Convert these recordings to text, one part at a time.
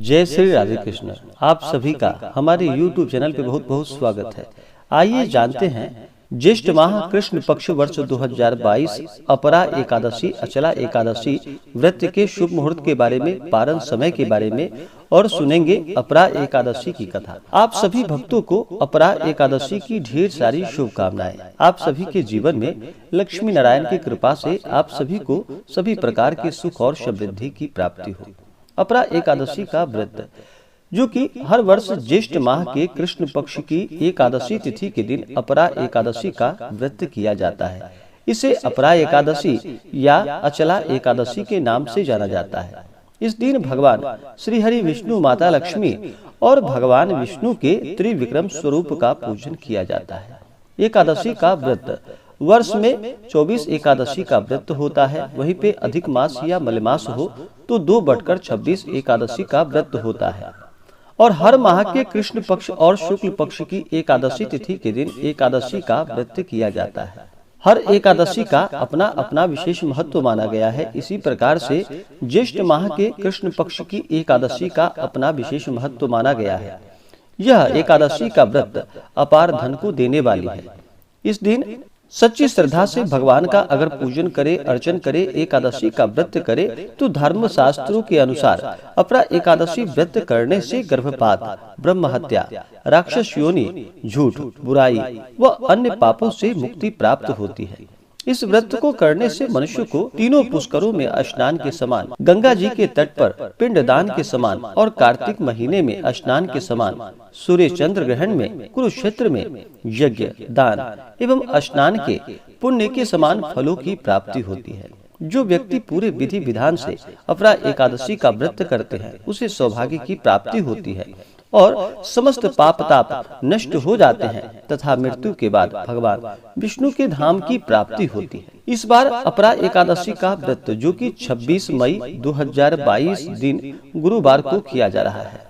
जय श्री राधे कृष्ण। आप सभी का हमारे YouTube चैनल पे बहुत बहुत स्वागत है। आइए जानते हैं ज्येष्ठ माह कृष्ण पक्ष वर्ष 2022 अपरा एकादशी अचला एकादशी व्रत के शुभ मुहूर्त के बारे में, पारण समय के बारे में और सुनेंगे अपरा एकादशी की कथा। आप सभी भक्तों को अपरा एकादशी की ढेर सारी शुभकामनाएं। आप सभी के जीवन में लक्ष्मी नारायण की कृपा से आप सभी को सभी प्रकार के सुख और समृद्धि की प्राप्ति हो। अपरा एकादशी का व्रत जो कि हर वर्ष ज्येष्ठ माह के कृष्ण पक्ष की एकादशी तिथि के दिन अपरा एकादशी का व्रत किया जाता है। इसे अपरा एकादशी या अचला एकादशी के नाम से जाना जाता है। इस दिन भगवान श्री हरि विष्णु, माता लक्ष्मी और भगवान विष्णु के त्रिविक्रम स्वरूप का पूजन किया जाता है। एकादशी का व्रत वर्ष में 24 एकादशी का व्रत होता है। वहीं पे अधिक मास या मलमास हो तो 2/26 एकादशी का व्रत होता है। और हर माह के कृष्ण पक्ष और शुक्ल पक्ष की एकादशी तिथि के दिन एकादशी का व्रत किया जाता है। हर एकादशी का अपना अपना विशेष महत्व माना गया है। इसी प्रकार से ज्येष्ठ माह के कृष्ण पक्ष की एकादशी का अपना विशेष महत्व माना गया है। यह एकादशी का व्रत अपार धन को देने वाली है। इस दिन सच्ची श्रद्धा से भगवान का अगर पूजन करे, अर्चन करे, एकादशी का व्रत करे तो धर्म शास्त्रों के अनुसार अपरा एकादशी व्रत करने से गर्भपात, ब्रह्म हत्या, राक्षस योनि, झूठ, बुराई व अन्य पापों से मुक्ति प्राप्त होती है। इस व्रत को करने से मनुष्य को तीनों पुष्करों में स्नान के समान, गंगा जी के तट पर पिंडदान के समान और कार्तिक महीने में स्नान के समान, सूर्य चंद्र ग्रहण में, कुरुक्षेत्र में यज्ञ, दान एवं स्नान के पुण्य के समान फलों की प्राप्ति होती है। जो व्यक्ति पूरे विधि विधान से अपरा एकादशी का व्रत करते हैं उसे सौभाग्य की प्राप्ति होती है और समस्त पाप ताप नष्ट हो जाते हैं तथा मृत्यु के बाद भगवान विष्णु के धाम की प्राप्ति होती है। इस बार अपरा एकादशी का व्रत जो कि 26 मई 2022 दिन गुरुवार को किया जा रहा है।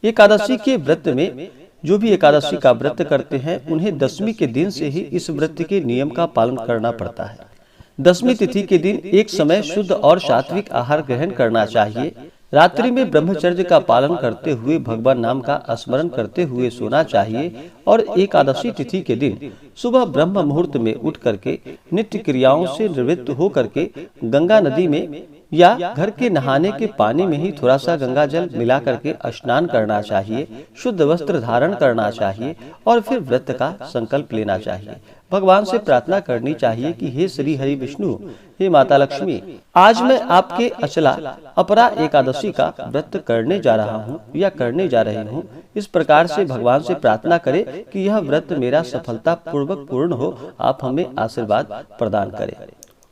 एकादशी के व्रत में जो भी एकादशी का व्रत करते हैं उन्हें दशमी के दिन से ही इस व्रत के नियम का पालन करना पड़ता है। दशमी तिथि के दिन एक समय शुद्ध और सात्विक आहार ग्रहण करना चाहिए। रात्रि में ब्रह्मचर्य का पालन करते हुए भगवान नाम का स्मरण करते हुए सोना चाहिए और एकादशी तिथि के दिन सुबह ब्रह्म मुहूर्त में उठ करके नित्य क्रियाओं से निवृत्त हो करके गंगा नदी में या घर के नहाने के पानी में ही थोड़ा सा गंगा जल मिला करके स्नान करना चाहिए, शुद्ध वस्त्र धारण करना चाहिए और फिर व्रत का संकल्प लेना चाहिए। भगवान से प्रार्थना करनी चाहिए कि हे श्री हरि विष्णु, हे माता लक्ष्मी, आज मैं आपके अचला अपरा एकादशी का व्रत करने जा रहा हूँ या करने जा रही हूँ। इस प्रकार से भगवान से प्रार्थना करें कि यह व्रत मेरा सफलता पूर्वक पूर्ण हो, आप हमें आशीर्वाद प्रदान करें।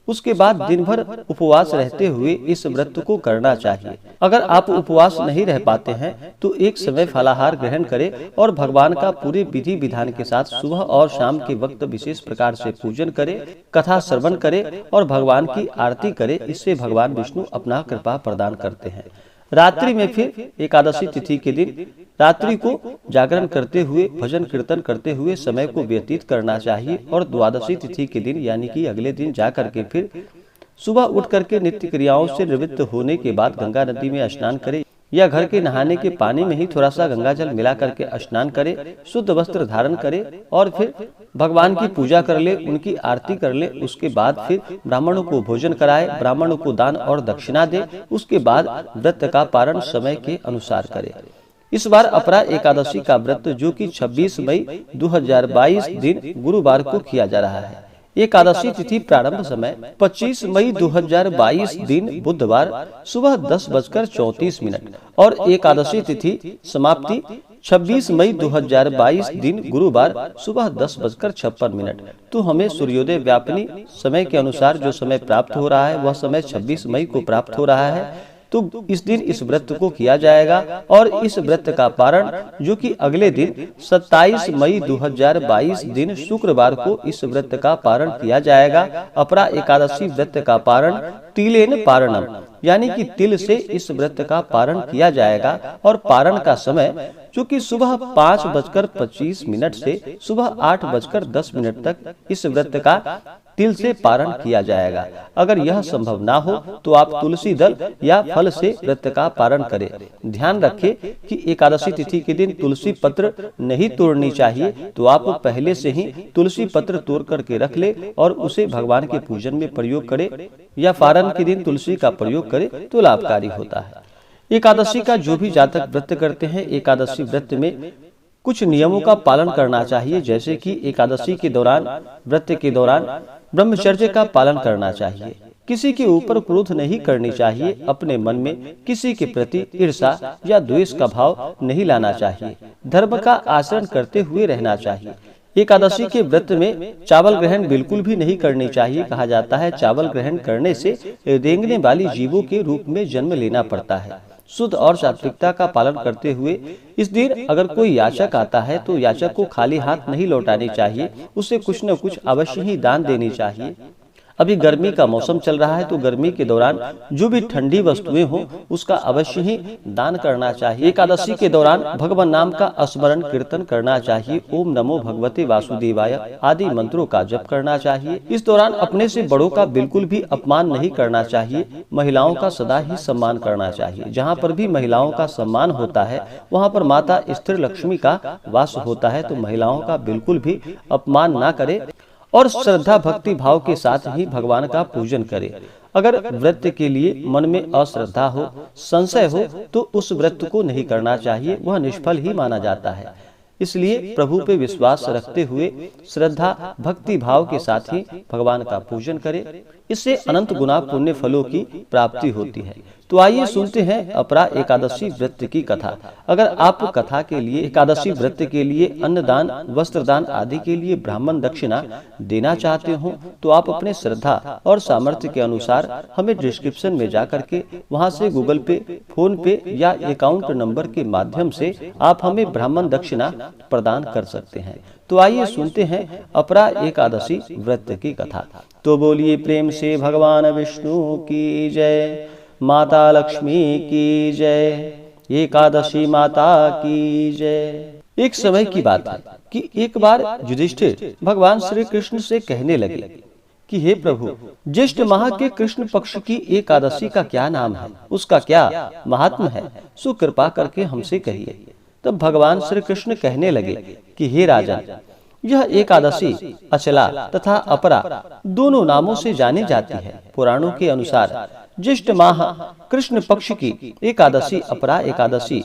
उसके बाद दिन भर उपवास रहते हुए इस व्रत को करना चाहिए। अगर आप उपवास नहीं रह पाते हैं तो एक समय फलाहार ग्रहण करें और भगवान का पूरे विधि विधान के साथ सुबह और शाम के वक्त विशेष प्रकार से पूजन करें, कथा श्रवण करें और भगवान की आरती करें। इससे भगवान विष्णु अपना कृपा प्रदान करते हैं। रात्रि में फिर एकादशी तिथि के दिन रात्रि को जागरण करते हुए भजन कीर्तन करते हुए समय को व्यतीत करना चाहिए और द्वादशी तिथि के दिन यानी कि अगले दिन जाकर के फिर सुबह उठ करके नित्य क्रियाओं से निवृत्त होने के बाद गंगा नदी में स्नान करें या घर के नहाने के पानी में ही थोड़ा सा गंगा जल मिला करके स्नान करें, शुद्ध वस्त्र धारण करें और फिर भगवान की पूजा कर ले, उनकी आरती कर ले। उसके बाद फिर ब्राह्मणों को भोजन कराए, ब्राह्मणों को दान और दक्षिणा दे। उसके बाद व्रत का पारण समय के अनुसार करे। इस बार अपरा एकादशी का व्रत जो कि 26 मई 2022 दिन गुरुवार को किया जा रहा है। एकादशी तिथि प्रारंभ समय 25 मई 2022 दिन बुधवार सुबह 10:34 और एकादशी तिथि समाप्ति 26 मई 2022 दिन गुरुवार सुबह 10:56। तो हमें सूर्योदय व्यापनी समय के अनुसार जो समय प्राप्त हो रहा है वह समय 26 मई को प्राप्त हो रहा है। तो इस दिन इस व्रत को किया जाएगा और इस व्रत का पारण जो कि अगले दिन 27 मई 2022 दिन शुक्रवार को इस व्रत का पारण किया जाएगा। अपरा एकादशी व्रत का पारण तिलेन पारणम यानी कि तिल से इस व्रत का पारण किया जाएगा और पारण का समय जो कि सुबह 5:25 से सुबह 8:10 तक इस व्रत का तिल से पारण किया जाएगा। अगर यह संभव ना हो तो आप तुलसी दल या फल से व्रत का पारण करें। ध्यान रखें कि एकादशी तिथि के दिन तुलसी पत्र नहीं तोड़नी चाहिए, तो आप पहले से ही तुलसी पत्र तोड़ करके रख ले और उसे भगवान के पूजन में प्रयोग करें या पारण के दिन तुलसी का प्रयोग करें तो लाभकारी होता है। एकादशी का जो भी जातक व्रत करते हैं, एकादशी व्रत में कुछ नियमों का पालन करना चाहिए, जैसे कि एकादशी के दौरान व्रत के दौरान ब्रह्मचर्य का पालन करना चाहिए। किसी के ऊपर क्रोध नहीं करनी चाहिए। अपने मन में किसी के प्रति ईर्ष्या या द्वेष का भाव नहीं लाना चाहिए। धर्म का आचरण करते हुए रहना चाहिए। एकादशी के व्रत में चावल ग्रहण बिल्कुल भी नहीं करनी चाहिए। कहा जाता है चावल ग्रहण करने से रेंगने वाली जीवों के रूप में जन्म लेना पड़ता है। शुद्ध और सात्विकता का पालन करते हुए इस दिन अगर कोई याचक आता है तो याचक को खाली हाथ नहीं लौटानी चाहिए, उसे कुछ न कुछ अवश्य ही दान देनी चाहिए। अभी गर्मी का मौसम चल रहा है तो गर्मी के दौरान जो भी ठंडी वस्तुएं हो उसका अवश्य ही दान करना चाहिए। एकादशी के दौरान भगवान नाम का स्मरण कीर्तन करना चाहिए। ओम नमो भगवते वासुदेवाय आदि मंत्रों का जप करना चाहिए। इस दौरान अपने से बड़ों का बिल्कुल भी अपमान नहीं करना चाहिए। महिलाओं का सदा ही सम्मान करना चाहिए। जहाँ पर भी महिलाओं का सम्मान होता है वहाँ पर माता स्थिर लक्ष्मी का वास होता है, तो महिलाओं का बिल्कुल भी अपमान ना करे और श्रद्धा भक्ति भाव के साथ ही भगवान का पूजन करे। अगर व्रत के लिए मन में अश्रद्धा हो, संशय हो तो उस व्रत को नहीं करना चाहिए, वह निष्फल ही माना जाता है। इसलिए प्रभु पे विश्वास रखते हुए श्रद्धा भक्ति भाव के साथ ही भगवान का पूजन करें। इससे अनंत गुना पुण्य फलों की प्राप्ति होती है। तो आइए सुनते हैं अपरा एकादशी व्रत की कथा। अगर आप कथा के लिए एकादशी व्रत के लिए अन्नदान, वस्त्रदान आदि के लिए ब्राह्मण दक्षिणा देना चाहते हो तो आप अपने श्रद्धा और सामर्थ्य के अनुसार हमें डिस्क्रिप्शन में जा करके वहां से गूगल पे, फोन पे या अकाउंट नंबर के माध्यम से आप हमें ब्राह्मण दक्षिणा प्रदान कर सकते हैं। तो आइए सुनते हैं अपरा एकादशी व्रत की कथा। तो बोलिए प्रेम से भगवान विष्णु की जय, माता लक्ष्मी की जय, एकादशी माता की जय। एक समय की बात है कि एक बार युधिष्ठिर भगवान श्री कृष्ण से कहने लगे कि हे प्रभु, ज्येष्ठ माह के कृष्ण पक्ष की एकादशी का क्या नाम है, उसका क्या महात्म है, सो कृपा करके हमसे कहिए। तब भगवान श्री कृष्ण कहने लगे कि हे राजन, यह एकादशी अचला तथा अपरा दोनों नामों से जानी जाती है। पुराणों के अनुसार ज्येष्ठ माह कृष्ण पक्ष की एकादशी अपरा एकादशी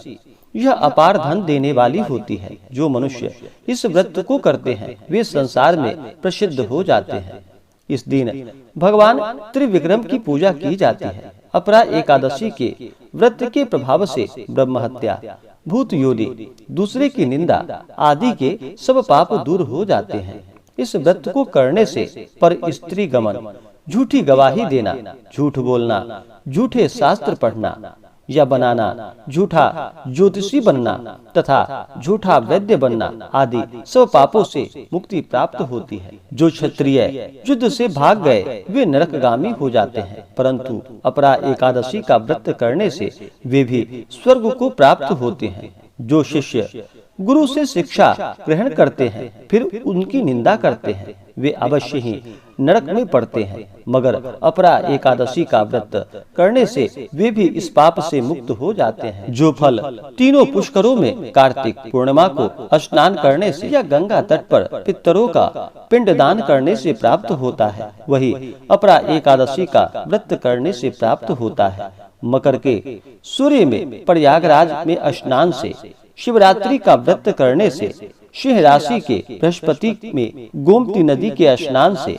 यह अपार धन देने वाली होती है। जो मनुष्य इस व्रत को करते हैं वे संसार में प्रसिद्ध हो जाते हैं। इस दिन भगवान त्रिविक्रम की पूजा की जाती है। अपरा एकादशी के व्रत के प्रभाव से ब्रह्म हत्या, भूत योनि, दूसरे की निंदा आदि के सब पाप दूर हो जाते हैं। इस व्रत को करने से पर स्त्री गमन, झूठी गवाही देना, झूठ बोलना, झूठे शास्त्र पढ़ना या बनाना, झूठा ज्योतिषी बनना तथा झूठा वैद्य बनना आदि सब पापों से मुक्ति प्राप्त होती है। जो क्षत्रिय युद्ध से भाग गए वे नरकगामी हो जाते हैं, परंतु अपरा एकादशी का व्रत करने से वे भी स्वर्ग को प्राप्त होते हैं। जो शिष्य गुरु से शिक्षा ग्रहण करते हैं फिर उनकी निंदा करते हैं वे अवश्य ही नरक में पड़ते हैं, मगर अपरा एकादशी का व्रत करने से वे भी इस पाप से मुक्त हो जाते हैं। जो फल तीनों पुष्करों में कार्तिक पूर्णिमा को स्नान करने से या गंगा तट पर पितरों का पिंडदान करने से प्राप्त होता है, वही अपरा एकादशी का व्रत करने से प्राप्त होता है। मकर के सूर्य में प्रयागराज में स्नान से, शिवरात्रि का व्रत करने से, सिंह राशि के बृहस्पति में गोमती नदी के स्नान से,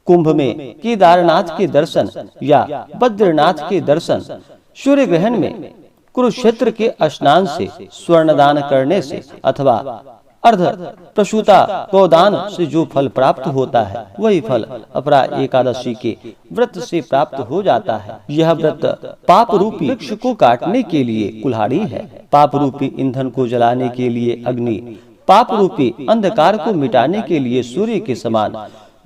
कुंभ में केदारनाथ के दर्शन या बद्रीनाथ के दर्शन, सूर्य ग्रहण में कुरुक्षेत्र के स्नान से, स्वर्णदान करने से अथवा अर्ध प्रसूता गोदान से जो फल प्राप्त होता है वही फल अपरा एकादशी के व्रत से प्राप्त हो जाता है। यह व्रत पाप रूपी वृक्ष को काटने के लिए कुल्हाड़ी है, पाप रूपी ईंधन को जलाने के लिए अग्नि, पाप रूपी अंधकार को मिटाने के लिए सूर्य के समान,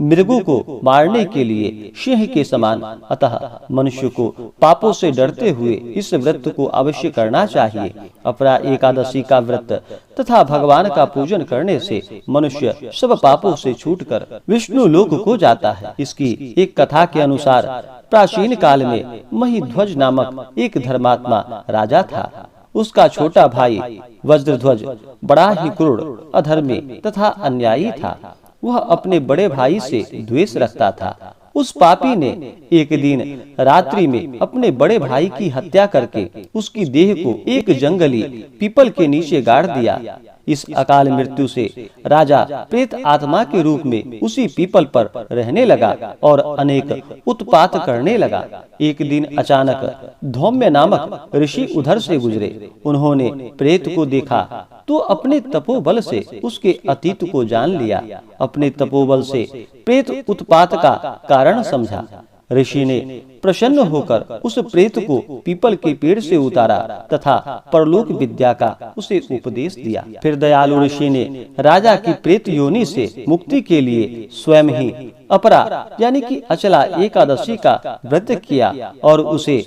मृगों को मारने के लिए सिंह के समान। अतः मनुष्य को पापों से डरते हुए इस व्रत को अवश्य करना चाहिए। अपरा एकादशी का व्रत तथा भगवान का पूजन करने से मनुष्य सब पापों से छूटकर विष्णु लोक को जाता है। इसकी एक कथा के अनुसार प्राचीन काल में महिध्वज नामक एक धर्मात्मा राजा था। उसका छोटा भाई वज्रध्वज बड़ा ही क्रूर, अधर्मी तथा अन्यायी था। वह अपने बड़े भाई से द्वेष रखता था। उस पापी ने एक दिन रात्रि में अपने बड़े भाई की हत्या करके उसकी देह को एक जंगली पीपल के नीचे गाड़ दिया। इस अकाल मृत्यु से राजा प्रेत आत्मा के रूप में उसी पीपल पर रहने लगा और अनेक उत्पात करने लगा। एक दिन अचानक धौम्य नामक ऋषि उधर से गुजरे। उन्होंने प्रेत को देखा तो अपने तपोबल से उसके अतीत को जान लिया। अपने तपोबल से प्रेत उत्पात का कारण समझा। ऋषि ने प्रसन्न होकर उस प्रेत को पीपल के पेड़ से उतारा तथा परलोक विद्या का उसे उपदेश दिया। फिर दयालु ऋषि ने राजा की प्रेत योनि से मुक्ति के लिए स्वयं ही अपरा यानी कि अचला एकादशी का व्रत किया और उसे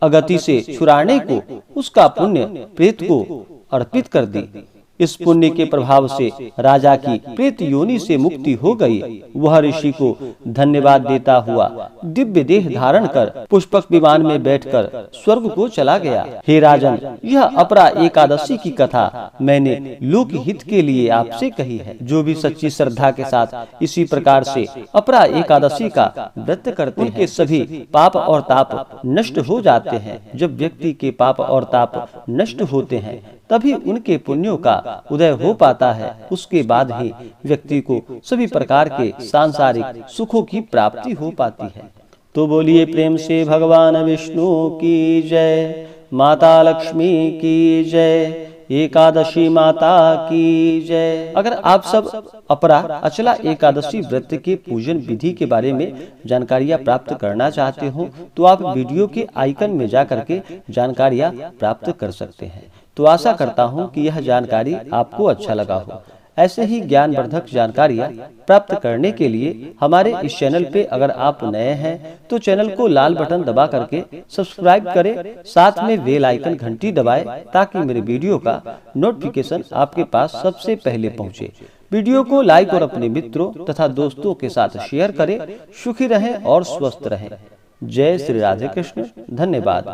अगति से छुड़ाने को उसका पुण्य प्रेत को अर्पित कर दी। इस पुण्य के प्रभाव से राजा की प्रेत योनि से मुक्ति हो गई। वह ऋषि को धन्यवाद देता हुआ दिव्य देह धारण कर पुष्पक विमान में बैठकर स्वर्ग को चला गया। हे राजन, यह अपरा एकादशी की कथा मैंने लोक हित के लिए आपसे कही है। जो भी सच्ची श्रद्धा के साथ इसी प्रकार से अपरा एकादशी का व्रत करते हैं, उनके सभी पाप और ताप नष्ट हो जाते हैं। जब व्यक्ति के पाप और ताप नष्ट होते हैं तभी उनके पुण्यों का उदय हो पाता है। उसके बाद ही व्यक्ति को सभी प्रकार के सांसारिक सुखों की प्राप्ति हो पाती है। तो बोलिए प्रेम से भगवान विष्णु की जय, माता लक्ष्मी की जय, एकादशी माता की जय। अगर आप सब अपरा अचला एकादशी व्रत के पूजन विधि के बारे में जानकारियाँ प्राप्त करना चाहते हो तो आप वीडियो के आइकन में जा करके जानकारियाँ प्राप्त कर सकते हैं। तो आशा करता हूं कि यह जानकारी आपको अच्छा लगा हो। ऐसे ही ज्ञानवर्धक जानकारियां प्राप्त करने के लिए हमारे इस चैनल पे अगर आप नए हैं तो चैनल को लाल बटन दबा करके सब्सक्राइब करें, साथ में बेल आइकन घंटी दबाएं ताकि मेरे वीडियो का नोटिफिकेशन आपके पास सबसे पहले पहुंचे। वीडियो को लाइक और अपने मित्रों तथा दोस्तों के साथ शेयर करें। सुखी रहें और स्वस्थ रहें। जय श्री राधे कृष्ण। धन्यवाद।